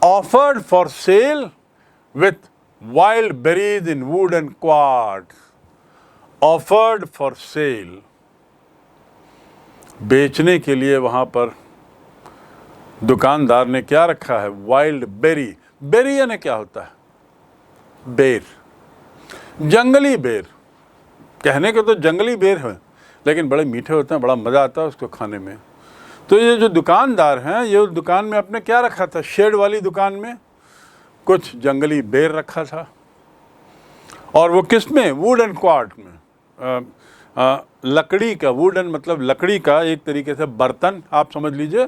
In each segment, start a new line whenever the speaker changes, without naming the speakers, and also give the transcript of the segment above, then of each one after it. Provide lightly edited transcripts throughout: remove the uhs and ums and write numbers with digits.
Offered for sale with wild berries in wooden quartz. Offered for sale, बेचने के लिए वहाँ पर दुकानदार ने क्या रखा है? Wild berry. बेरी यानी क्या होता है? बेर, जंगली बेर। कहने के तो जंगली बेर हैं, लेकिन बड़े मीठे होते हैं, बड़ा मज़ा आता है उसको खाने में। तो ये जो दुकानदार हैं, ये दुकान में अपने क्या रखा था? शेड वाली दुकान में कुछ जंगली बेर रखा था। और वो किस में? वुडन क्वार्ट में, लकड़ी का। वुडन मतलब लकड़ी का एक तरीके से बर्तन, आप समझ लीजिए।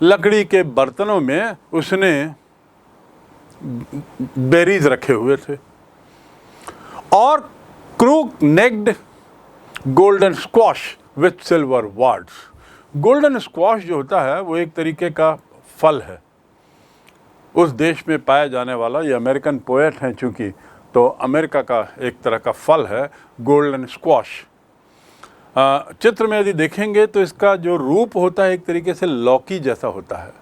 लकड़ी के बर्तनों में उसने बेरीज रखे हुए थे। और crook necked golden squash with silver warts. Golden squash जो होता है वो एक तरीके का फल है, उस देश में पाया जाने वाला। ये अमेरिकन पोएट हैं चूँकि, तो अमेरिका का एक तरह का फल है गोल्डन स्क्वाश। चित्र में यदि देखेंगे तो इसका जो रूप होता है एक तरीके से लौकी जैसा होता है,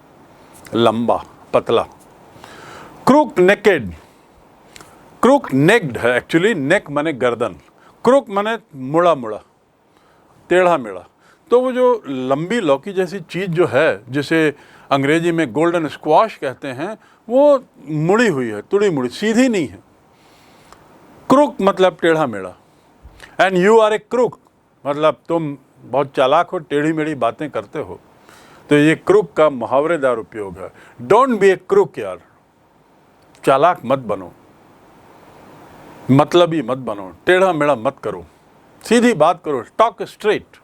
लंबा पतला। क्रूक नेकेड, क्रूक नेक्ड है एक्चुअली। नेक माने गर्दन, क्रूक माने मुड़ा मुड़ा, टेढ़ा मेढ़ा। तो वो जो लंबी लौकी जैसी चीज़ जो है, जिसे अंग्रेजी में गोल्डन स्क्वाश कहते हैं, वो मुड़ी हुई है, तुड़ी मुड़ी, सीधी नहीं है। क्रूक मतलब टेढ़ा मेढ़ा। And you are a crook मतलब तुम बहुत चालाक हो, टेढ़ी मेढ़ी बातें करते हो। तो ये क्रूक का मुहावरेदार उपयोग है। डोंट बी ए क्रूक यार, चालाक मत बनो, मतलबी मत बनो, टेढ़ा मेढ़ा मत करो, सीधी बात करो, टॉक स्ट्रेट।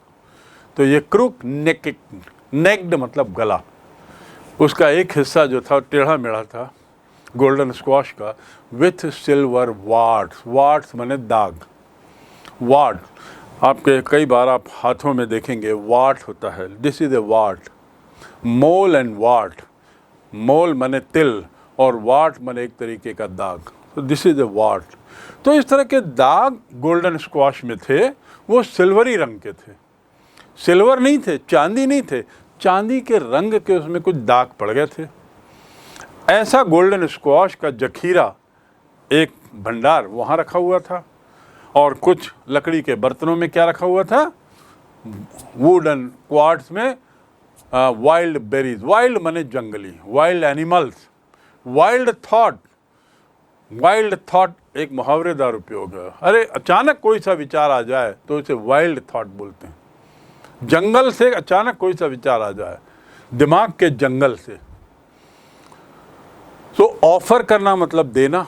तो ये क्रूक नेक्ड मतलब गला, उसका एक हिस्सा जो था टेढ़ा मेढ़ा था, गोल्डन स्क्वाश का, विथ सिल्वर वार्ड्स। वार्ड्स माने दाग। वार्ड आपके कई बार आप हाथों में देखेंगे वार्ड होता है। This is a wart. Mole and wart, mole माने तिल और वार्ड माने एक तरीके का दाग। तो दिस इज ए वार्ड। तो इस तरह के दाग गोल्डन स्क्वाश में थे, वो सिल्वरी रंग के थे। सिल्वर नहीं थे, चांदी नहीं थे, चांदी के रंग के उसमें कुछ दाग पड़ गए थे। ऐसा गोल्डन स्क्वाश का जखीरा, एक भंडार वहाँ रखा हुआ था। और कुछ लकड़ी के बर्तनों में क्या रखा हुआ था? वुडन क्वार्ट्स में वाइल्ड बेरीज। वाइल्ड माने जंगली, wild animals. Wild thought, wild thought एक मुहावरेदार उपयोग है। अरे अचानक कोई सा विचार आ जाए तो उसे वाइल्ड थॉट बोलते हैं। जंगल से अचानक कोई सा विचार आ जाए, दिमाग के जंगल से। तो ऑफर करना मतलब देना।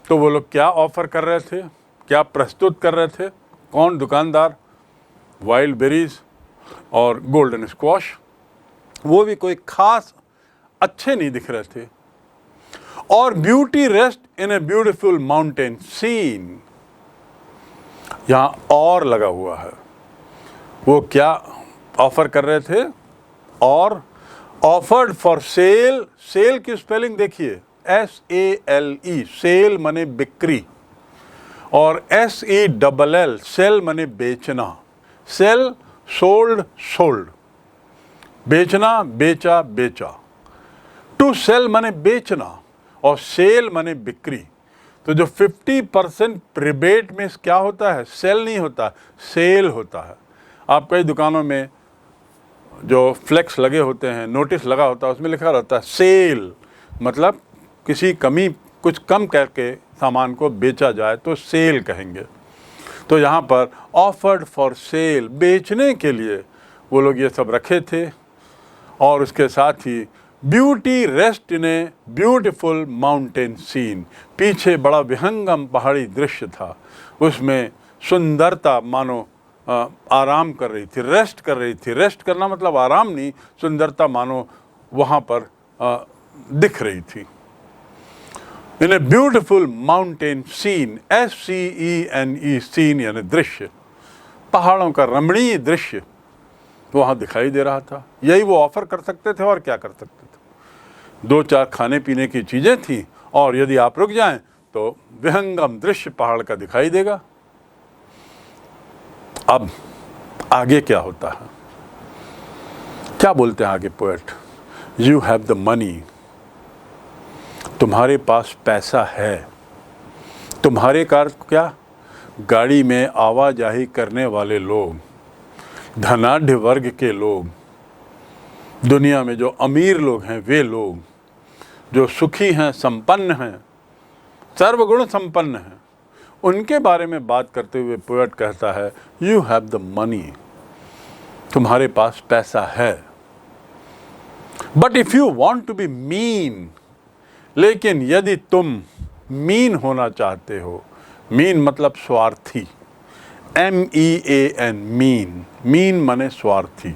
तो वो लोग क्या ऑफर कर रहे थे, क्या प्रस्तुत कर रहे थे? कौन? दुकानदार। वाइल्ड बेरीज और गोल्डन स्क्वाश। वो भी कोई खास अच्छे नहीं दिख रहे थे। और beauty rest in a beautiful mountain scene, यहां और लगा हुआ है। वो क्या ऑफर कर रहे थे? और ऑफर्ड फॉर सेल। सेल की स्पेलिंग देखिए, SALE। सेल माने बिक्री, और SELL सेल माने बेचना। सेल सोल्ड, सोल्ड, बेचना, बेचा, बेचा। टू सेल माने बेचना और सेल माने बिक्री। तो जो 50% रिबेट में क्या होता है? सेल नहीं होता, सेल होता है। आप कई दुकानों में जो फ्लेक्स लगे होते हैं, नोटिस लगा होता है, उसमें लिखा रहता है सेल, मतलब किसी कमी, कुछ कम करके सामान को बेचा जाए तो सेल कहेंगे। तो यहाँ पर ऑफर्ड फॉर सेल, बेचने के लिए वो लोग ये सब रखे थे। और उसके साथ ही beauty rest in a beautiful mountain scene, पीछे बड़ा विहंगम पहाड़ी दृश्य था, उसमें सुंदरता मानो आराम कर रही थी, रेस्ट कर रही थी। रेस्ट करना मतलब आराम नहीं, सुंदरता मानो वहाँ पर दिख रही थी। In a beautiful mountain scene, SCENE, scene यानी दृश्य, पहाड़ों का रमणीय दृश्य वहाँ दिखाई दे रहा था। यही वो ऑफर कर सकते थे, और क्या कर सकते थे? 2-4 खाने पीने की चीज़ें थीं, और यदि आप रुक जाएं तो विहंगम दृश्य पहाड़ का दिखाई देगा। अब आगे क्या होता है? क्या बोलते हैं आगे poet? You have the money, तुम्हारे पास पैसा है। तुम्हारे का अर्थ क्या? गाड़ी में आवाजाही करने वाले लोग, धनाढ्य वर्ग के लोग, दुनिया में जो अमीर लोग हैं, वे लोग जो सुखी हैं, संपन्न हैं, सर्वगुण संपन्न हैं, उनके बारे में बात करते हुए पोएट कहता है, यू हैव द मनी, तुम्हारे पास पैसा है। But if you want to be mean, लेकिन यदि तुम मीन होना चाहते हो, मीन मतलब स्वार्थी, MEAN, मीन, मीन माने स्वार्थी,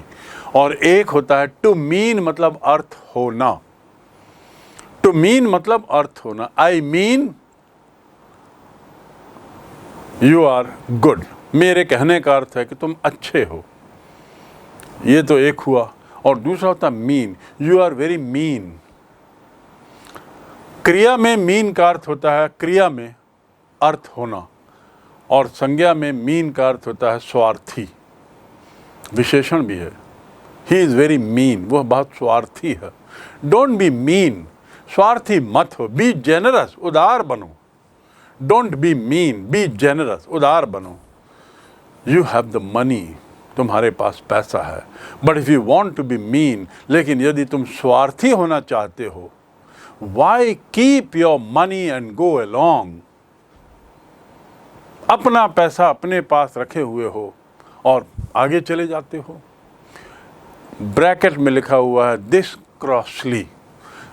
और एक होता है टू मीन मतलब अर्थ होना। टू मीन मतलब अर्थ होना, I mean you are good, मेरे कहने का अर्थ है कि तुम अच्छे हो, ये तो एक हुआ। और दूसरा होता mean, you are very mean. क्रिया में मीन का अर्थ होता है क्रिया में अर्थ होना, और संज्ञा में मीन का अर्थ होता है स्वार्थी, विशेषण भी है। ही इज़ वेरी मीन, वह बहुत स्वार्थी है। डोंट बी मीन, स्वार्थी मत हो। बी जेनरस, उदार बनो। Don't be mean, be generous, उदार बनो। यू हैव द मनी, तुम्हारे पास पैसा है। But if you want to be mean, लेकिन यदि तुम स्वार्थी होना चाहते हो, why keep your money and go along, अपना पैसा अपने पास रखे हुए हो और आगे चले जाते हो। ब्रैकेट में लिखा हुआ है दिस क्रॉसली।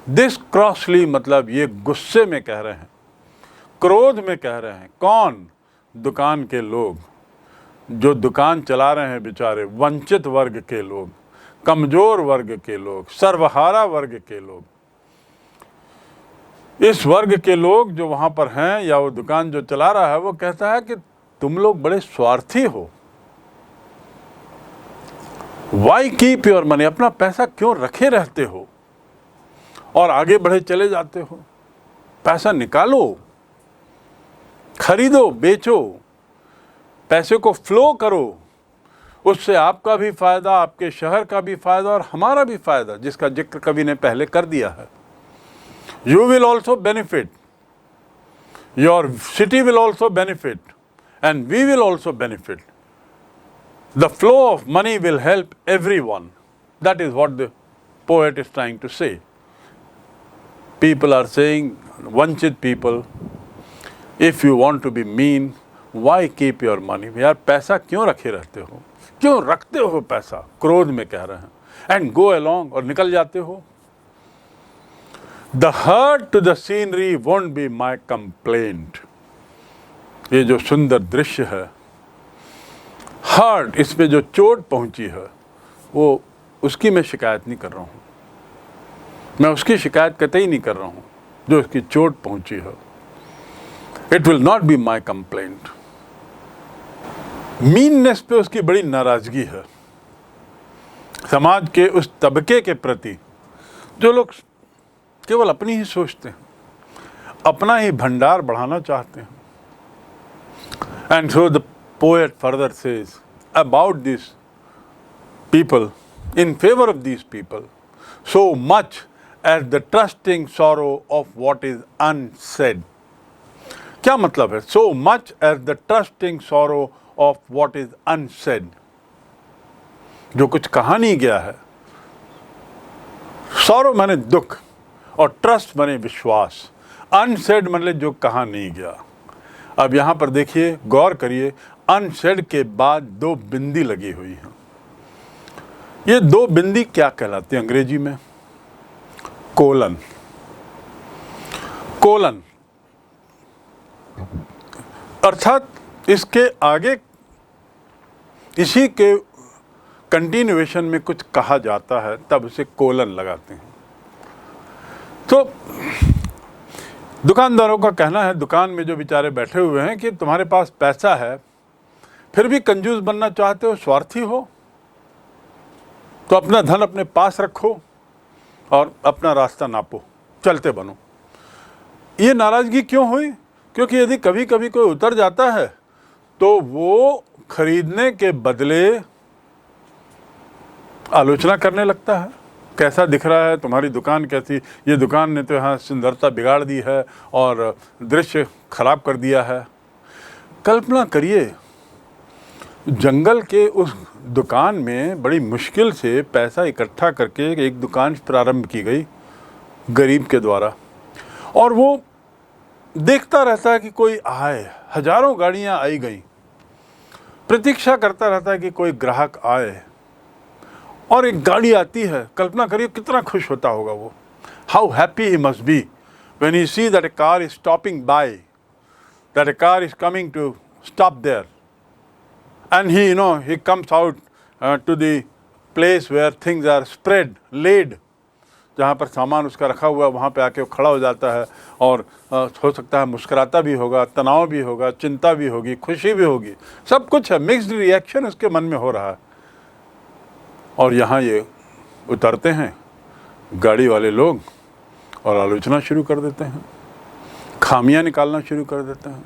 दिस क्रॉसली मतलब ये गुस्से में कह रहे हैं, क्रोध में कह रहे हैं। कौन? दुकान के लोग, जो दुकान चला रहे हैं बेचारे, वंचित वर्ग के लोग, कमजोर वर्ग के लोग, सर्वहारा वर्ग के लोग। इस वर्ग के लोग जो वहाँ पर हैं, या वो दुकान जो चला रहा है, वो कहता है कि तुम लोग बड़े स्वार्थी हो। वाई कीप योर मनी, अपना पैसा क्यों रखे रहते हो और आगे बढ़े चले जाते हो? पैसा निकालो, खरीदो, बेचो, पैसे को फ्लो करो, उससे आपका भी फायदा, आपके शहर का भी फायदा और हमारा भी फायदा, जिसका जिक्र कवि ने पहले कर दिया है। You will also benefit, your city will also benefit, and we will also benefit. The flow of money will help everyone. That is what the poet is trying to say. People are saying, vanchit people, if you want to be mean, why keep your money? यार पैसा क्यों रखे रहते हो, क्यों रखते हो पैसा? क्रोध में कह रहे हैं। And go along, और निकल जाते हो। The hurt to the scenery won't be my complaint. ये जो सुंदर दृश्य है, हर्ट, इस पे जो चोट पहुंची है, वो उसकी मैं शिकायत नहीं कर रहा हूँ। मैं उसकी शिकायत कतई नहीं कर रहा हूँ जो उसकी चोट पहुंची है। It will not be my complaint. Meanness पे उसकी बड़ी नाराजगी है, समाज के उस तबके के प्रति जो लोग केवल अपनी ही सोचते हैं, अपना ही भंडार बढ़ाना चाहते हैं। And so the poet further says about these people, in favor of these people, so much as the trusting sorrow of what is unsaid. क्या मतलब है? So much as the trusting sorrow of what is unsaid. जो कुछ कहा नहीं गया है। sorrow माने दुख, और ट्रस्ट माने विश्वास। अनसेड मतलब जो कहा नहीं गया। अब यहाँ पर देखिए, गौर करिए, अनसेड के बाद दो बिंदी लगी हुई हैं। ये दो बिंदी क्या कहलाती है अंग्रेजी में? कोलन। कोलन अर्थात इसके आगे, इसी के कंटिन्यूएशन में कुछ कहा जाता है, तब उसे कोलन लगाते हैं। तो दुकानदारों का कहना है, दुकान में जो बेचारे बैठे हुए हैं, कि तुम्हारे पास पैसा है फिर भी कंजूस बनना चाहते हो, स्वार्थी हो, तो अपना धन अपने पास रखो और अपना रास्ता नापो, चलते बनो। ये नाराज़गी क्यों हुई? क्योंकि यदि कभी कभी कोई उतर जाता है तो वो खरीदने के बदले आलोचना करने लगता है, कैसा दिख रहा है, तुम्हारी दुकान कैसी, ये दुकान ने तो यहाँ सुंदरता बिगाड़ दी है और दृश्य खराब कर दिया है। कल्पना करिए, जंगल के उस दुकान में बड़ी मुश्किल से पैसा इकट्ठा करके एक दुकान प्रारंभ की गई गरीब के द्वारा, और वो देखता रहता है कि कोई आए। हजारों गाड़ियाँ आई गई, प्रतीक्षा करता रहता है कि कोई ग्राहक आए, और एक गाड़ी आती है। कल्पना करिए कितना खुश होता होगा वो। How happy he must be when he see that a car is stopping by, that a car is coming to stop there, and he comes out to the place where things are spread, laid, जहाँ पर सामान उसका रखा हुआ है, वहाँ पे आके वो खड़ा हो जाता है, और हो सकता है मुस्कुराता भी होगा, तनाव भी होगा, चिंता भी होगी, खुशी भी होगी, सब कुछ है, मिक्स्ड रिएक्शन उसके मन में हो रहा है। और यहाँ ये उतरते हैं गाड़ी वाले लोग और आलोचना शुरू कर देते हैं, खामियां निकालना शुरू कर देते हैं।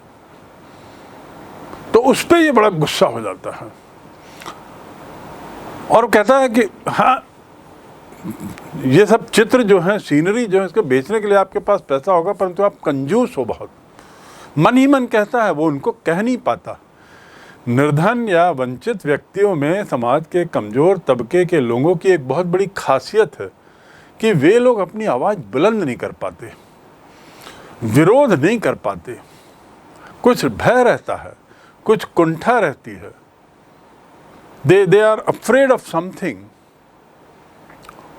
तो उस पर ये बड़ा गुस्सा हो जाता है और कहता है कि हाँ, ये सब चित्र जो है, सीनरी जो है, इसको बेचने के लिए आपके पास पैसा होगा, परंतु आप कंजूस हो बहुत। मन ही मन कहता है, वो उनको कह नहीं पाता। निर्धन या वंचित व्यक्तियों में समाज के कमज़ोर तबके के लोगों की एक बहुत बड़ी खासियत है कि वे लोग अपनी आवाज़ बुलंद नहीं कर पाते, विरोध नहीं कर पाते। कुछ भय रहता है, कुछ कुंठा रहती है। They are afraid of something,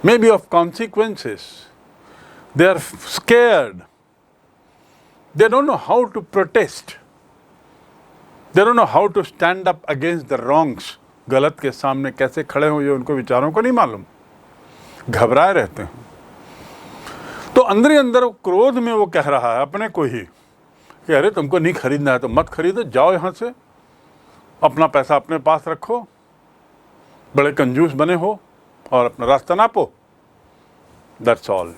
maybe of consequences. They are scared. They don't know how to protest. They don't know how to stand up against the wrongs. गलत के सामने कैसे खड़े हो, ये उनको विचारों को नहीं मालूम, घबराए रहते हैं। तो अंदर ही अंदर क्रोध में वो कह रहा है अपने को ही कि अरे तुमको नहीं खरीदना है तो मत खरीदो, जाओ यहाँ से, अपना पैसा अपने पास रखो, बड़े कंजूस बने हो और अपना रास्ता नापो, दैट्स ऑल।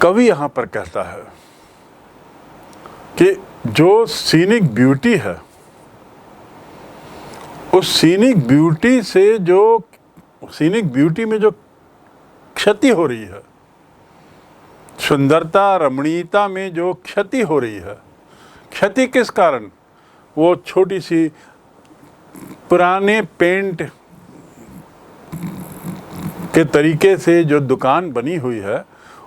कवि यहाँ पर कहता है कि जो सीनिक ब्यूटी है, उस सीनिक ब्यूटी से, जो सीनिक ब्यूटी में जो क्षति हो रही है, सुंदरता रमणीयता में जो क्षति हो रही है, क्षति किस कारण? वो छोटी सी पुराने पेंट के तरीके से जो दुकान बनी हुई है,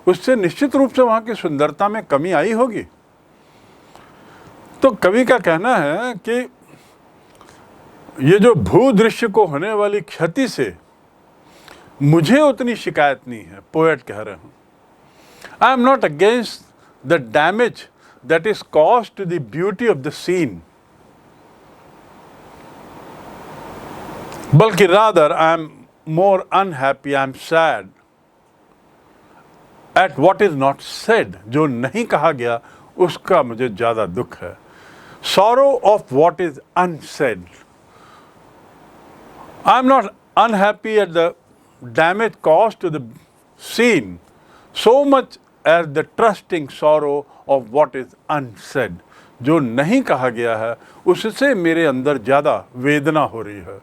उससे निश्चित रूप से वहाँ की सुंदरता में कमी आई होगी। तो कवि का कहना है कि ये जो भूदृश्य को होने वाली क्षति से मुझे उतनी शिकायत नहीं है। पोएट कह रहे हैं, I am not against the damage that is caused to the beauty of the scene, बल्कि rather I am more unhappy, I am sad at what is not said. जो नहीं कहा गया उसका मुझे ज़्यादा दुख है। sorrow of what is unsaid. I am not unhappy at the damage caused to the scene so much as the trusting sorrow of what is unsaid. जो नहीं कहा गया है उससे मेरे अंदर ज़्यादा वेदना हो रही है,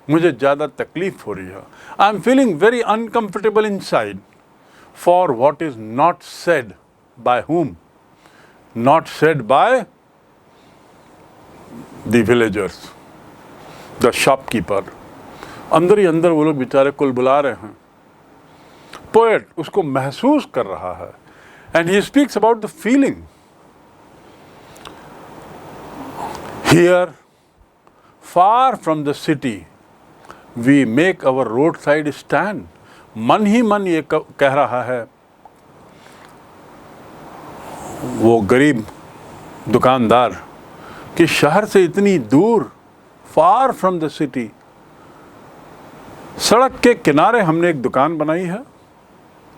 मुझे ज़्यादा तकलीफ हो रही है। I am feeling very uncomfortable inside for what is not said bye whom? Not said by the villagers, the shopkeeper. अंदर ही अंदर वो लोग बेचारे कुलबुला रहे हैं। पोएट उसको महसूस कर रहा है, and he speaks about the feeling. Here, far from the city, we make our roadside stand. मन ही मन ये कह रहा है वो गरीब दुकानदार कि शहर से इतनी दूर, फार फ्रॉम द सिटी, सड़क के किनारे हमने एक दुकान बनाई है,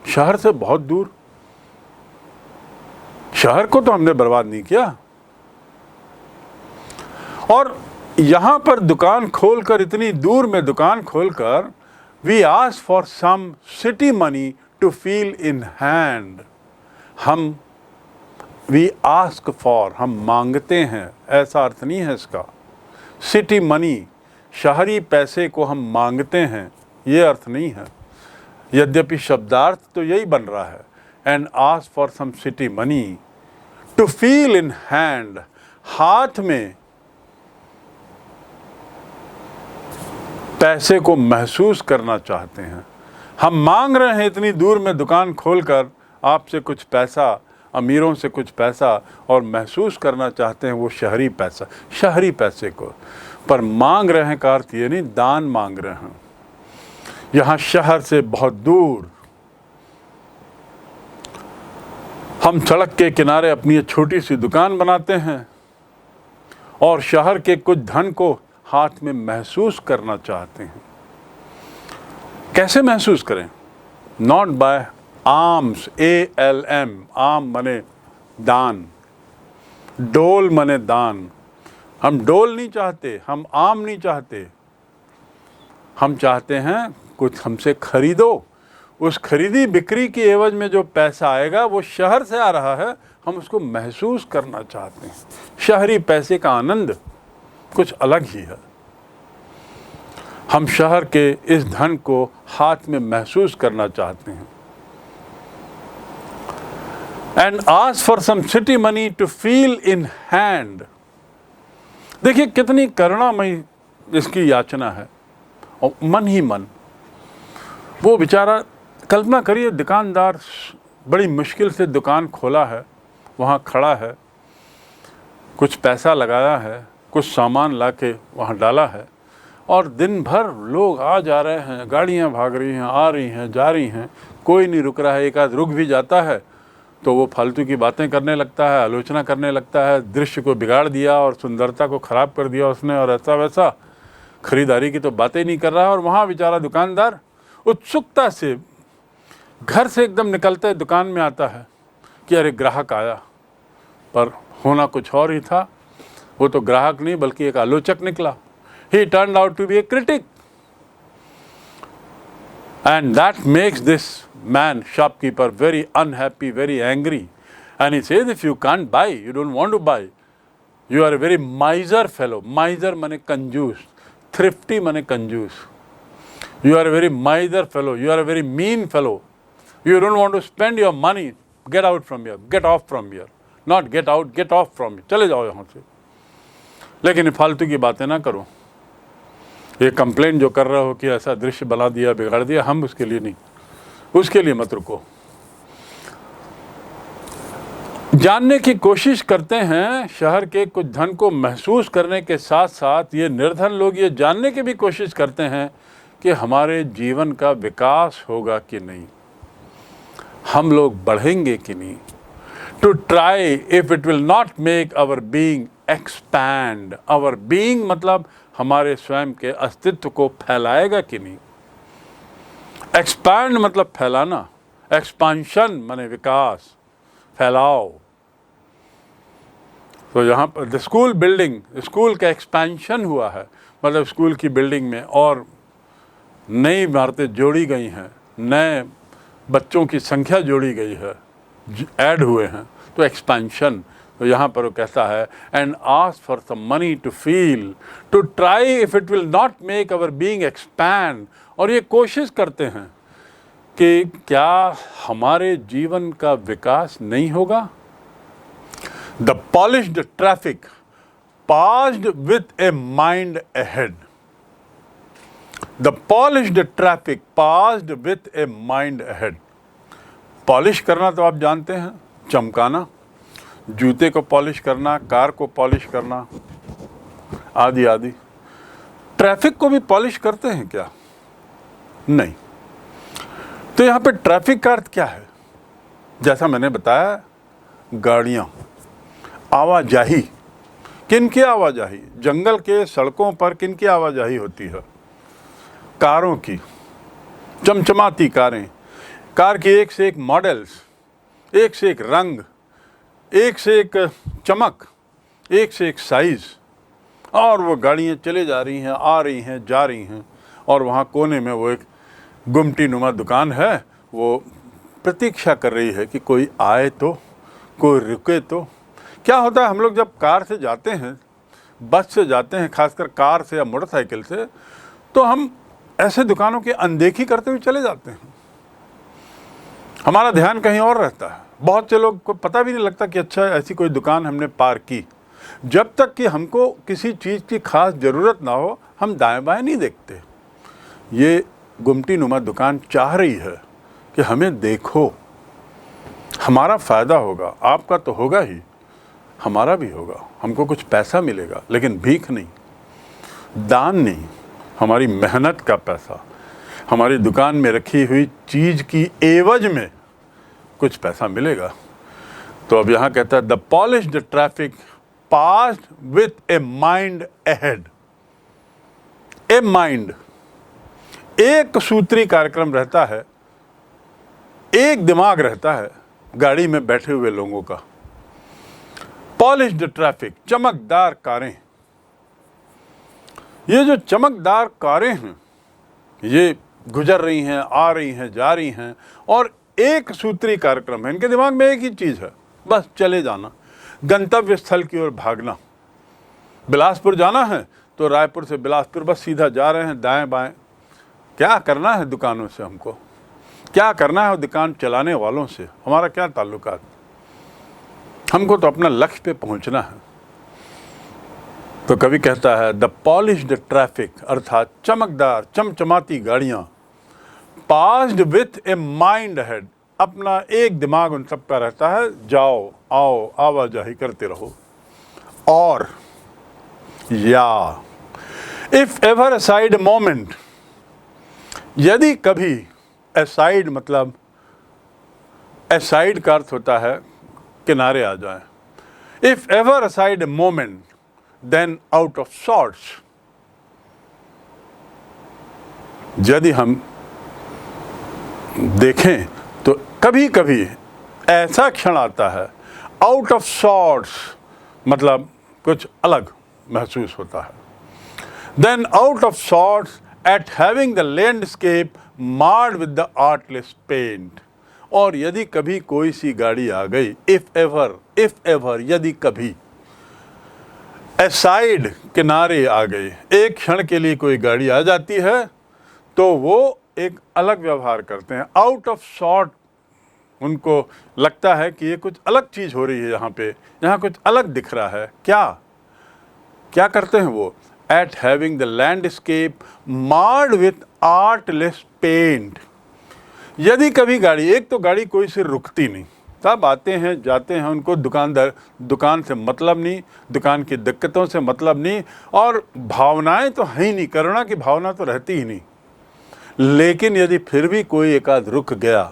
शहर से बहुत दूर। शहर को तो हमने बर्बाद नहीं किया, और यहाँ पर दुकान खोलकर, इतनी दूर में दुकान खोलकर, we ask for some city money to feel in hand. हम वी आस्क फॉर, हम मांगते हैं, ऐसा अर्थ नहीं है इसका। सिटी मनी, शहरी पैसे को हम मांगते हैं, ये अर्थ नहीं है, यद्यपि शब्दार्थ तो यही बन रहा है। And ask for some city money to feel in hand, हाथ में पैसे को महसूस करना चाहते हैं। हम मांग रहे हैं इतनी दूर में दुकान खोलकर आपसे कुछ पैसा, अमीरों से कुछ पैसा, और महसूस करना चाहते हैं वो शहरी पैसा, शहरी पैसे को। पर मांग रहे हैं का अर्थ ये नहीं दान मांग रहे हैं। यहाँ शहर से बहुत दूर हम सड़क के किनारे अपनी छोटी सी दुकान बनाते हैं और शहर के कुछ धन को हाथ में महसूस करना चाहते हैं। कैसे महसूस करें? Not by arms, ALM, arm मने दान, डोल मने दान। हम डोल नहीं चाहते, हम आम नहीं चाहते, हम चाहते हैं कुछ हमसे खरीदो। उस खरीदी बिक्री की एवज में जो पैसा आएगा वो शहर से आ रहा है, हम उसको महसूस करना चाहते हैं। शहरी पैसे का आनंद कुछ अलग ही है। हम शहर के इस धन को हाथ में महसूस करना चाहते हैं। And ask for some city money to feel in hand. देखिए कितनी करुणामयी इसकी याचना है, और मन ही मन। वो बेचारा, कल्पना करिए, दुकानदार बड़ी मुश्किल से दुकान खोला है, वहाँ खड़ा है, कुछ पैसा लगाया है, कुछ सामान लाके वहाँ डाला है, और दिन भर लोग आ जा रहे हैं, गाड़ियाँ भाग रही हैं, आ रही हैं, जा रही हैं, कोई नहीं रुक रहा है। एक आध रुक भी जाता है तो वो फालतू की बातें करने लगता है, आलोचना करने लगता है, दृश्य को बिगाड़ दिया और सुंदरता को ख़राब कर दिया उसने, और ऐसा वैसा, खरीदारी की तो बातें नहीं कर रहा है। और वहाँ बेचारा दुकानदार उत्सुकता से घर से एकदम निकलते दुकान में आता है कि अरे ग्राहक आया, पर होना कुछ और ही था। वो तो ग्राहक नहीं बल्कि एक आलोचक निकला। He turned out to be a critic. And that makes this man, shopkeeper, very unhappy, very angry. And he says, if you can't buy, you don't want to buy, you are a very miser fellow. Miser mane कंजूस, thrifty mane कंजूस. You are a very miser fellow. You are a very mean fellow. You don't want to spend your money. Get out from here. Get off from here. Not get out, get off from here. चले जाओ यहाँ से। लेकिन फालतू की बातें ना करो। ये कंप्लेंट जो कर रहे हो कि ऐसा दृश्य बना दिया, बिगाड़ दिया, हम उसके लिए नहीं, उसके लिए मत रुको। जानने की कोशिश करते हैं शहर के कुछ धन को महसूस करने के साथ साथ ये निर्धन लोग ये जानने की भी कोशिश करते हैं कि हमारे जीवन का विकास होगा कि नहीं, हम लोग बढ़ेंगे कि नहीं। To try if it will not make our being expand. Our being मतलब हमारे स्वयं के अस्तित्व को फैलाएगा कि नहीं। एक्सपैंड मतलब फैलाना, एक्सपांशन माने विकास, फैलाव। तो यहाँ पर द स्कूल बिल्डिंग, स्कूल का एक्सपेंशन हुआ है, मतलब स्कूल की बिल्डिंग में और नई इमारतें जोड़ी गई हैं, नए बच्चों की संख्या जोड़ी गई है, ऐड हुए हैं, तो एक्सपेंशन। तो यहाँ पर वो कहता है and ask for some money to feel, to try if it will not make our being expand. और ये कोशिश करते हैं कि क्या हमारे जीवन का विकास नहीं होगा। The polished traffic passed with a mind ahead. The polished traffic passed with a mind ahead. Polish करना तो आप जानते हैं, चमकाना, जूते को पॉलिश करना, कार को पॉलिश करना, आदि आदि। ट्रैफिक को भी पॉलिश करते हैं क्या? नहीं। तो यहाँ पे ट्रैफिक का अर्थ क्या है? जैसा मैंने बताया, गाड़ियाँ, आवाजाही। किनकी आवाजाही? जंगल के सड़कों पर किनकी आवाजाही होती है? कारों की, चमचमाती कारें। कार की एक से एक मॉडल्स, एक से एक रंग, एक से एक चमक, एक से एक साइज़, और वो गाड़ियाँ चले जा रही हैं, आ रही हैं, जा रही हैं। और वहाँ कोने में वो एक गुमटी नुमा दुकान है, वो प्रतीक्षा कर रही है कि कोई आए तो, कोई रुके तो। क्या होता है, हम लोग जब कार से जाते हैं, बस से जाते हैं, खासकर कार से या मोटरसाइकिल से, तो हम ऐसे दुकानों की अनदेखी करते हुए चले जाते हैं। हमारा ध्यान कहीं और रहता है। बहुत से लोग को पता भी नहीं लगता कि अच्छा ऐसी कोई दुकान हमने पार की। जब तक कि हमको किसी चीज़ की खास ज़रूरत ना हो, हम दाएं बाएं नहीं देखते। ये गुमटी नुमा दुकान चाह रही है कि हमें देखो, हमारा फ़ायदा होगा, आपका तो होगा ही, हमारा भी होगा, हमको कुछ पैसा मिलेगा, लेकिन भीख नहीं, दान नहीं, हमारी मेहनत का पैसा, हमारी दुकान में रखी हुई चीज़ की एवज में कुछ पैसा मिलेगा। तो अब यहाँ कहता है the polished traffic passed with a mind ahead. A mind, एक सूत्री कार्यक्रम रहता है, एक दिमाग रहता है गाड़ी में बैठे हुए लोगों का। पॉलिश्ड ट्रैफिक, चमकदार कारें। ये जो चमकदार कारें हैं, ये गुजर रही हैं, आ रही हैं, जा रही हैं, और एक सूत्री कार्यक्रम है। इनके दिमाग में एक ही चीज़ है, बस चले जाना, गंतव्य स्थल की ओर भागना। बिलासपुर जाना है तो रायपुर से बिलासपुर बस सीधा जा रहे हैं, दाएं बाएं। क्या करना है दुकानों से हमको? क्या करना है दुकान चलाने वालों से? हमारा क्या ताल्लुकात? हमको तो अपना लक्ष्य पे पहुंचना है। तो कवि कहता है द पॉलिश्ड ट्रैफिक, अर्थात चमकदार चमचमाती गाड़ियां, passed with a mind ahead, अपना एक दिमाग उन सब का रहता है, जाओ आओ आवाजाही करते रहो। और या इफ एवर असाइड मोमेंट, यदि कभी, असाइड मतलब, असाइड का अर्थ होता है किनारे आ जाए। If ever aside moment then out of sorts, यदि हम देखें तो कभी कभी ऐसा क्षण आता है, आउट ऑफ सॉर्ट्स मतलब कुछ अलग महसूस होता है। Then out of sorts at having the landscape marred with the artless paint. और यदि कभी कोई सी गाड़ी आ गई, इफ एवर यदि कभी, असाइड किनारे आ गई, एक क्षण के लिए कोई गाड़ी आ जाती है तो वो एक अलग व्यवहार करते हैं। आउट ऑफ सॉर्ट, उनको लगता है कि ये कुछ अलग चीज़ हो रही है, यहाँ कुछ अलग दिख रहा है। क्या करते हैं वो? At having the landscape marred with artless paint. यदि कभी गाड़ी, एक तो गाड़ी कोई से रुकती नहीं, सब आते हैं जाते हैं, उनको दुकान से मतलब नहीं, दुकान की दिक्कतों से मतलब नहीं, और भावनाएं तो है ही नहीं, करुणा की भावना तो रहती ही नहीं। लेकिन यदि फिर भी कोई एक आध रुक गया,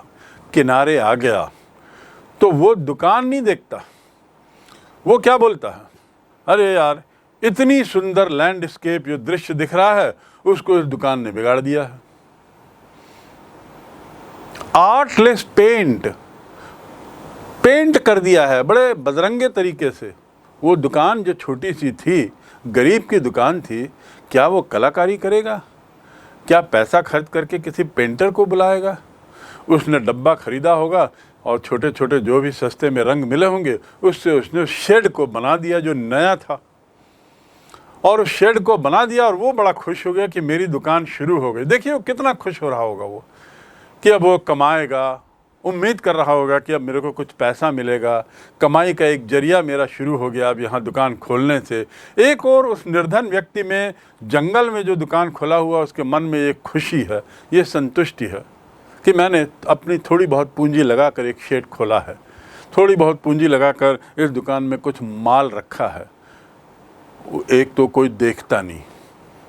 किनारे आ गया, तो वो दुकान नहीं देखता। वो क्या बोलता है? अरे यार, इतनी सुंदर लैंडस्केप जो दृश्य दिख रहा है, उसको इस दुकान ने बिगाड़ दिया है। आर्टलेस पेंट कर दिया है बड़े बदरंगे तरीके से। वो दुकान जो छोटी सी थी, गरीब की दुकान थी, क्या वो कलाकारी करेगा? क्या पैसा खर्च करके किसी पेंटर को बुलाएगा? उसने डब्बा खरीदा होगा और छोटे छोटे जो भी सस्ते में रंग मिले होंगे, उससे उसने शेड को बना दिया जो नया था, और उस शेड को बना दिया, और वो बड़ा खुश हो गया कि मेरी दुकान शुरू हो गई। देखिए वो कितना खुश हो रहा होगा वो, कि अब वो कमाएगा, उम्मीद कर रहा होगा कि अब मेरे को कुछ पैसा मिलेगा, कमाई का एक जरिया मेरा शुरू हो गया अब यहाँ दुकान खोलने से। एक और उस निर्धन व्यक्ति में, जंगल में जो दुकान खोला हुआ, उसके मन में एक खुशी है, ये संतुष्टि है कि मैंने अपनी थोड़ी बहुत पूंजी लगाकर एक शेड खोला है, थोड़ी बहुत पूंजी लगाकर इस दुकान में कुछ माल रखा है। एक तो कोई देखता नहीं,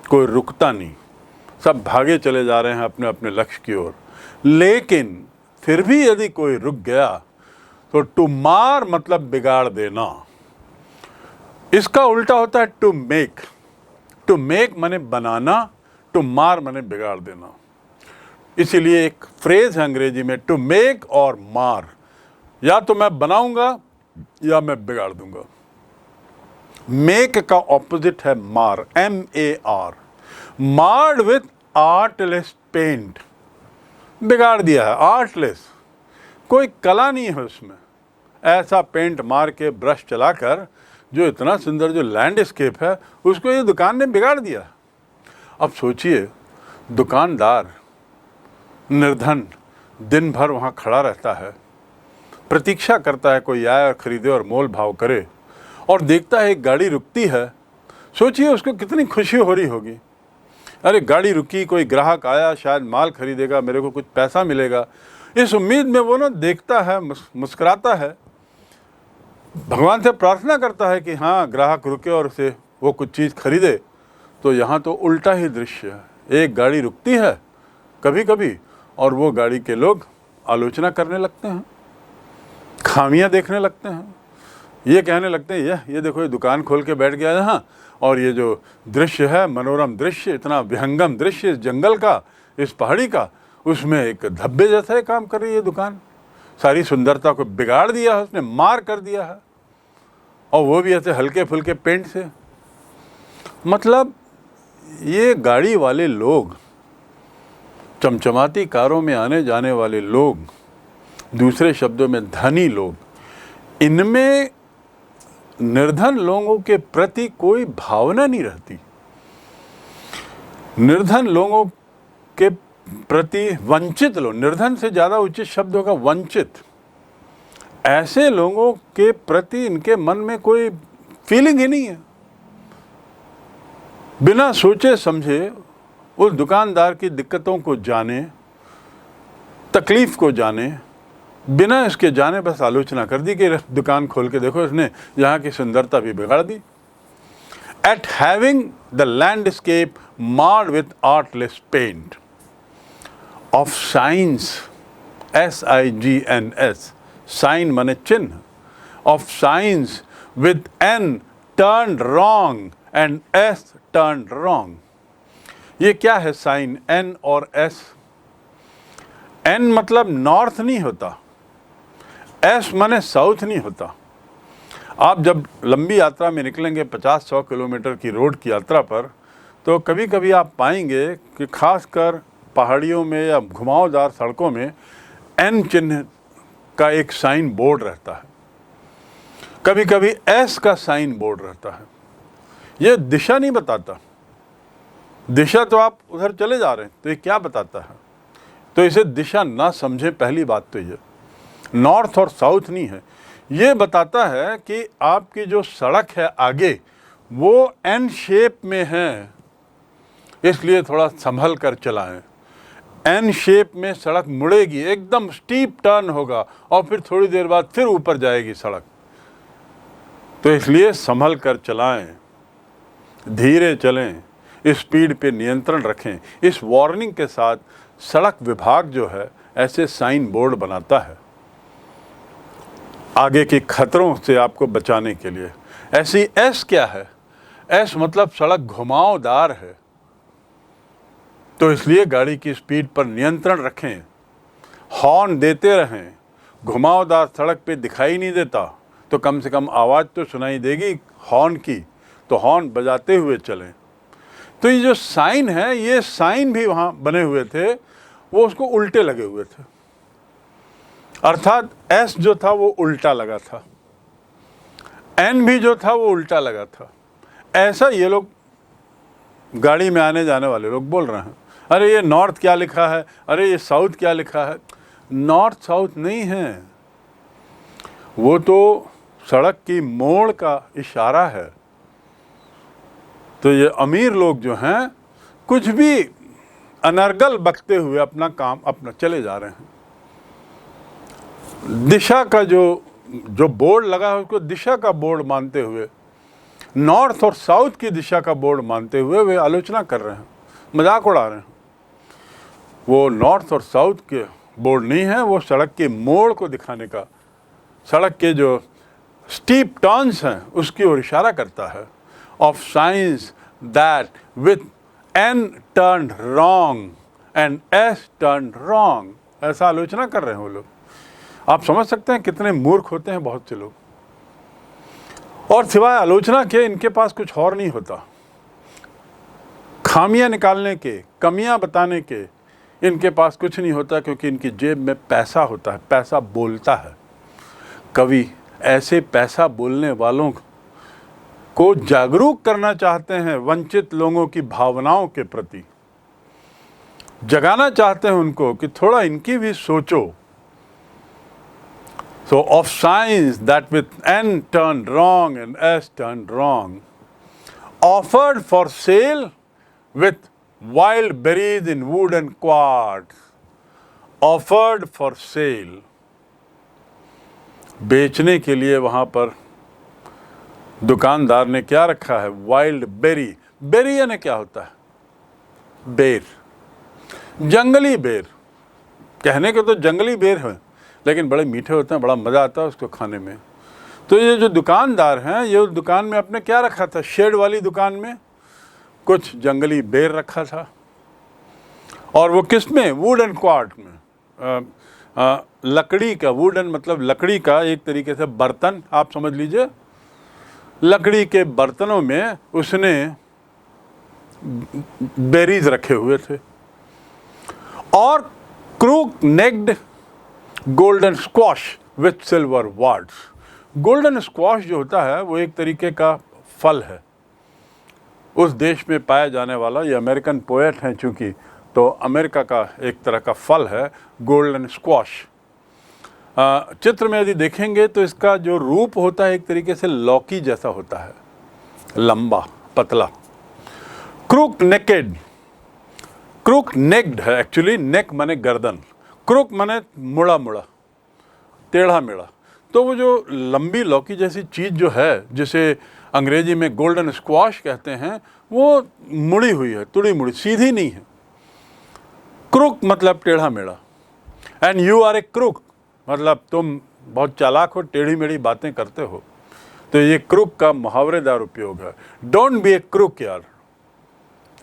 कोई रुकता नहीं, सब भागे चले जा रहे हैं अपने अपने लक्ष्य की ओर। लेकिन फिर भी यदि कोई रुक गया तो टू मार मतलब बिगाड़ देना। इसका उल्टा होता है टू मेक। टू मेक माने बनाना, टू मार माने बिगाड़ देना। इसीलिए एक फ्रेज है अंग्रेजी में, टू मेक और मार, या तो मैं बनाऊंगा या मैं बिगाड़ दूंगा। मेक का ऑपोजिट है मार, MAR। MARD with artless paint, बिगाड़ दिया है। आर्टलेस, कोई कला नहीं है उसमें। ऐसा पेंट मार के ब्रश चलाकर जो इतना सुंदर जो लैंडस्केप है, उसको ये दुकान ने बिगाड़ दिया। अब सोचिए, दुकानदार निर्धन दिन भर वहाँ खड़ा रहता है, प्रतीक्षा करता है कोई आए और ख़रीदे और मोल भाव करे, और देखता है एक गाड़ी रुकती है। सोचिए उसको कितनी खुशी हो रही होगी। अरे गाड़ी रुकी, कोई ग्राहक आया, शायद माल खरीदेगा, मेरे को कुछ पैसा मिलेगा, इस उम्मीद में वो ना देखता है, मुस्कुराता है, भगवान से प्रार्थना करता है कि हाँ ग्राहक रुके और उसे वो कुछ चीज़ खरीदे। तो यहाँ तो उल्टा ही दृश्य है। एक गाड़ी रुकती है कभी कभी और वो गाड़ी के लोग आलोचना करने लगते हैं, खामियां देखने लगते हैं, ये कहने लगते हैं ये देखो ये दुकान खोल के बैठ गया यहाँ, और ये जो दृश्य है, मनोरम दृश्य, इतना विहंगम दृश्य इस जंगल का, इस पहाड़ी का, उसमें एक धब्बे जैसा ही काम कर रही है दुकान। सारी सुंदरता को बिगाड़ दिया है उसने, मार कर दिया है, और वो भी ऐसे हल्के फुल्के पेंट से। मतलब ये गाड़ी वाले लोग, चमचमाती कारों में आने जाने वाले लोग, दूसरे शब्दों में धनी लोग, इनमें निर्धन लोगों के प्रति कोई भावना नहीं रहती। निर्धन लोगों के प्रति, वंचित लोग, निर्धन से ज़्यादा उचित शब्द होगा वंचित, ऐसे लोगों के प्रति इनके मन में कोई फीलिंग ही नहीं है। बिना सोचे समझे उस दुकानदार की दिक्कतों को जाने, तकलीफ को जाने, बिना इसके जाने बस आलोचना कर दी कि दुकान खोल के देखो इसने यहाँ की सुंदरता भी बिगाड़ दी। At having the landscape marred with artless paint of signs, S-I-G-N-S, sign माने चिन्ह, of signs with N turned wrong and S turned wrong। ये क्या है साइन, N और S? N मतलब नॉर्थ नहीं होता, S माने साउथ नहीं होता। आप जब लंबी यात्रा में निकलेंगे 50-100 किलोमीटर की रोड की यात्रा पर, तो कभी कभी आप पाएंगे कि खासकर पहाड़ियों में या घुमावदार सड़कों में N चिन्ह का एक साइन बोर्ड रहता है, कभी कभी S का साइन बोर्ड रहता है। ये दिशा नहीं बताता, दिशा तो आप उधर चले जा रहे हैं, तो ये क्या बताता है? तो इसे दिशा ना समझें, पहली बात तो ये नॉर्थ और साउथ नहीं है। ये बताता है कि आपकी जो सड़क है आगे वो एन शेप में है, इसलिए थोड़ा संभल कर चलाएं। एन शेप में सड़क मुड़ेगी, एकदम स्टीप टर्न होगा और फिर थोड़ी देर बाद फिर ऊपर जाएगी सड़क, तो इसलिए संभल कर चलाएं, धीरे चलें, स्पीड पे नियंत्रण रखें। इस वार्निंग के साथ सड़क विभाग जो है ऐसे साइन बोर्ड बनाता है आगे के खतरों से आपको बचाने के लिए। ऐसी एस क्या है? एस मतलब सड़क घुमावदार है, तो इसलिए गाड़ी की स्पीड पर नियंत्रण रखें, हॉर्न देते रहें। घुमावदार सड़क पे दिखाई नहीं देता तो कम से कम आवाज़ तो सुनाई देगी हॉर्न की, तो हॉर्न बजाते हुए चलें। तो ये जो साइन है, ये साइन भी वहाँ बने हुए थे, वो उसको उल्टे लगे हुए थे, अर्थात एस जो था वो उल्टा लगा था, एन भी जो था वो उल्टा लगा था। ऐसा ये लोग गाड़ी में आने जाने वाले लोग बोल रहे हैं, अरे ये नॉर्थ क्या लिखा है, अरे ये साउथ क्या लिखा है। नॉर्थ साउथ नहीं है, वो तो सड़क की मोड़ का इशारा है। तो ये अमीर लोग जो हैं कुछ भी अनर्गल बकते हुए अपना काम अपना चले जा रहे हैं। दिशा का जो बोर्ड लगा है उसको दिशा का बोर्ड मानते हुए, नॉर्थ और साउथ की दिशा का बोर्ड मानते हुए वे आलोचना कर रहे हैं, मजाक उड़ा रहे हैं। वो नॉर्थ और साउथ के बोर्ड नहीं है, वो सड़क के मोड़ को दिखाने का, सड़क के जो स्टीप टर्न्स हैं उसकी ओर इशारा करता है। Of science that with an turn wrong and S turn wrong, ऐसा आलोचना कर रहे हैं वो लोग। आप समझ सकते हैं कितने मूर्ख होते हैं बहुत से लोग, और सिवाय आलोचना के इनके पास कुछ और नहीं होता। खामियां निकालने के, कमियां बताने के इनके पास कुछ नहीं होता, क्योंकि इनकी जेब में पैसा होता है, पैसा बोलता है। कवि ऐसे पैसा बोलने वालों को जागरूक करना चाहते हैं वंचित लोगों की भावनाओं के प्रति। जगाना चाहते हैं उनको कि थोड़ा इनकी भी सोचो। So of signs that with N turned wrong and S turned wrong, offered for sale with wild berries in wooden quads. Offered for sale, बेचने के लिए वहाँ पर दुकानदार ने क्या रखा है? Wild berry. बेरी यानी क्या होता है? बेर, जंगली बेर। कहने के तो जंगली बेर हैं, लेकिन बड़े मीठे होते हैं, बड़ा मज़ा आता है उसको खाने में। तो ये जो दुकानदार हैं, ये उस दुकान में अपने क्या रखा था? शेड वाली दुकान में कुछ जंगली बेर रखा था। और वो किस में? वुडन क्वार्ट में, लकड़ी का। वुडन मतलब लकड़ी का एक तरीके से बर्तन, आप समझ लीजिए। लकड़ी के बर्तनों में उसने बेरीज रखे हुए थे। और crook necked golden squash with silver warts. Golden squash जो होता है वो एक तरीके का फल है, उस देश में पाया जाने वाला। ये अमेरिकन पोएट हैं चूँकि, तो अमेरिका का एक तरह का फल है गोल्डन स्क्वाश। चित्र में यदि देखेंगे तो इसका जो रूप होता है एक तरीके से लौकी जैसा होता है, लंबा पतला। क्रूक नेकेड, क्रूक नेक्ड है एक्चुअली। नेक माने गर्दन, क्रूक माने मुड़ा मुड़ा, टेढ़ा मेढ़ा। तो वो जो लंबी लौकी जैसी चीज़ जो है, जिसे अंग्रेजी में गोल्डन स्क्वाश कहते हैं, वो मुड़ी हुई है, तुड़ी मुड़ी, सीधी नहीं है। क्रूक मतलब टेढ़ा मेढ़ा। And you are a crook मतलब तुम बहुत चालाक हो, टेढ़ी मेढ़ी बातें करते हो। तो ये क्रूक का मुहावरेदार उपयोग है। डोंट बी ए क्रूक यार,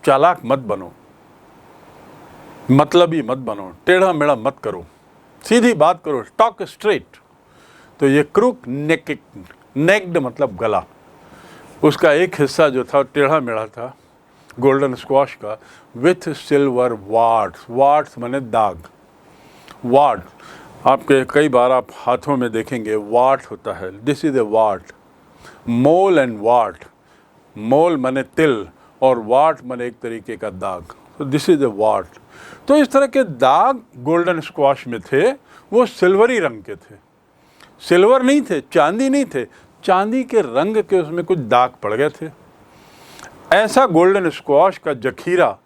चालाक मत बनो, मतलबी मत बनो, टेढ़ा मेढ़ा मत करो, सीधी बात करो, टॉक स्ट्रेट। तो ये क्रूक नेक्ड मतलब गला, उसका एक हिस्सा जो था टेढ़ा मेढ़ा था गोल्डन स्क्वाश का, विथ सिल्वर वार्ड्स। वार्ड्स माने दाग। वार्ड आपके कई बार आप हाथों में देखेंगे वार्ट होता है। This is a wart. Mole and wart, mole माने तिल और वार्ट माने एक तरीके का दाग। तो दिस इज ए वार्ट। तो इस तरह के दाग गोल्डन स्क्वाश में थे, वो सिल्वरी रंग के थे। सिल्वर नहीं थे, चांदी नहीं थे, चांदी के रंग के उसमें कुछ दाग पड़ गए थे। ऐसा गोल्डन स्क्वाश का जखीरा,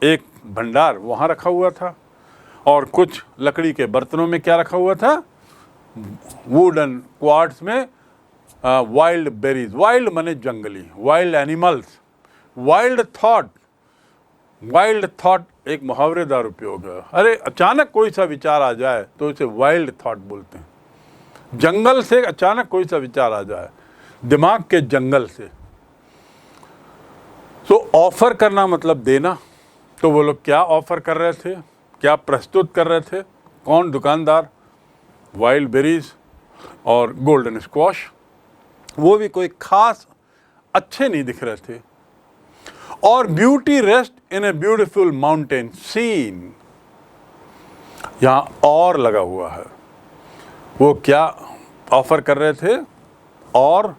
एक भंडार वहाँ रखा हुआ था। और कुछ लकड़ी के बर्तनों में क्या रखा हुआ था? वुडन क्वार्ट्स में वाइल्ड बेरीज। वाइल्ड माने जंगली, wild animals. Wild thought, wild thought एक मुहावरेदार उपयोग है। अरे अचानक कोई सा विचार आ जाए तो उसे वाइल्ड थॉट बोलते हैं। जंगल से अचानक कोई सा विचार आ जाए, दिमाग के जंगल से। तो ऑफर करना मतलब देना। तो वो लोग क्या ऑफर कर रहे थे, क्या प्रस्तुत कर रहे थे? कौन? दुकानदार। वाइल्ड बेरीज और गोल्डन स्क्वाश। वो भी कोई खास अच्छे नहीं दिख रहे थे। और beauty rest in a beautiful mountain scene, यहां और लगा हुआ है। वो क्या ऑफर कर रहे थे? और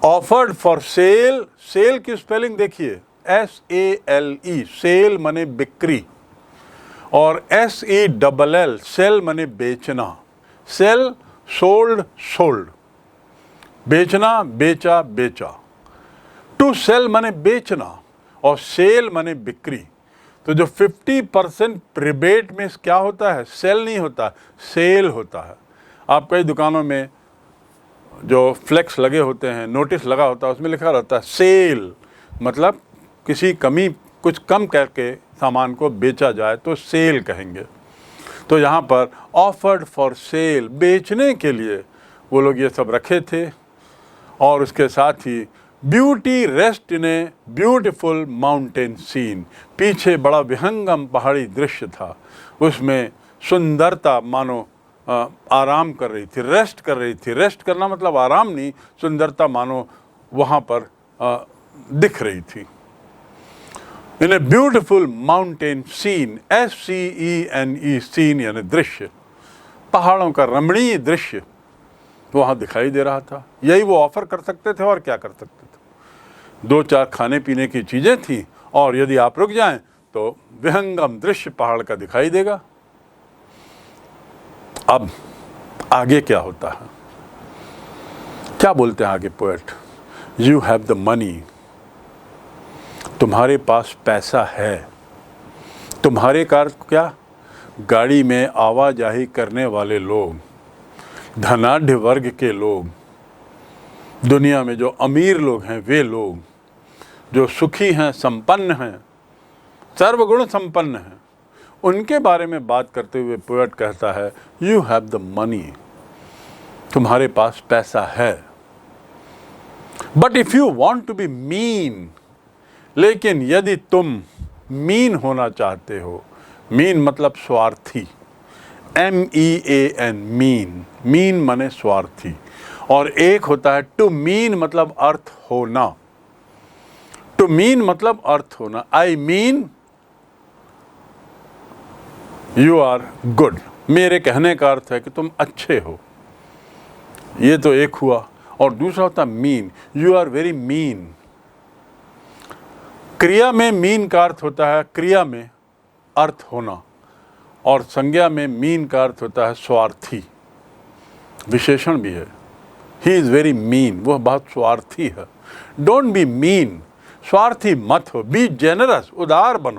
ऑफर्ड फॉर सेल। सेल की स्पेलिंग देखिए, SALE। सेल माने बिक्री, और SELL सेल माने बेचना। सेल सोल्ड, सोल्ड, बेचना, बेचा, बेचा। टू सेल माने बेचना और सेल माने बिक्री। तो जो 50% रिबेट में क्या होता है? सेल नहीं होता, सेल होता है। आप कई दुकानों में जो फ्लेक्स लगे होते हैं, नोटिस लगा होता है, उसमें लिखा रहता है सेल, मतलब किसी कमी, कुछ कम करके सामान को बेचा जाए तो सेल कहेंगे। तो यहाँ पर ऑफर्ड फॉर सेल, बेचने के लिए वो लोग ये सब रखे थे। और उसके साथ ही beauty rest in a beautiful mountain scene, पीछे बड़ा विहंगम पहाड़ी दृश्य था, उसमें सुंदरता मानो आराम कर रही थी, रेस्ट कर रही थी। रेस्ट करना मतलब आराम नहीं, सुंदरता मानो वहाँ पर दिख रही थी। In a beautiful mountain scene, SCENE, scene यानी दृश्य, पहाड़ों का रमणीय दृश्य वहाँ दिखाई दे रहा था। यही वो ऑफर कर सकते थे, और क्या कर सकते थे? 2-4 खाने पीने की चीज़ें थी, और यदि आप रुक जाएं तो विहंगम दृश्य पहाड़ का दिखाई देगा। अब आगे क्या होता है, क्या बोलते हैं आगे poet? You have the money, तुम्हारे पास पैसा है। तुम्हारे कार क्या, गाड़ी में आवाजाही करने वाले लोग, धनाढ़ वर्ग के लोग, दुनिया में जो अमीर लोग हैं, वे लोग जो सुखी हैं, संपन्न हैं, सर्वगुण संपन्न हैं, उनके बारे में बात करते हुए पोएट कहता है यू हैव द मनी, तुम्हारे पास पैसा है। But if you want to be mean, लेकिन यदि तुम मीन होना चाहते हो, मीन मतलब स्वार्थी, MEAN, मीन, मीन माने स्वार्थी, और एक होता है टू मीन मतलब अर्थ होना। टू मीन मतलब अर्थ होना, I mean you are good, मेरे कहने का अर्थ है कि तुम अच्छे हो, ये तो एक हुआ। और दूसरा होता mean, you are very mean. क्रिया में मीन का अर्थ होता है क्रिया में अर्थ होना, और संज्ञा में मीन का अर्थ होता है स्वार्थी, विशेषण भी है। ही इज़ वेरी मीन, वह बहुत स्वार्थी है। डोंट बी मीन, स्वार्थी मत हो, बी जेनरस, उदार बनो।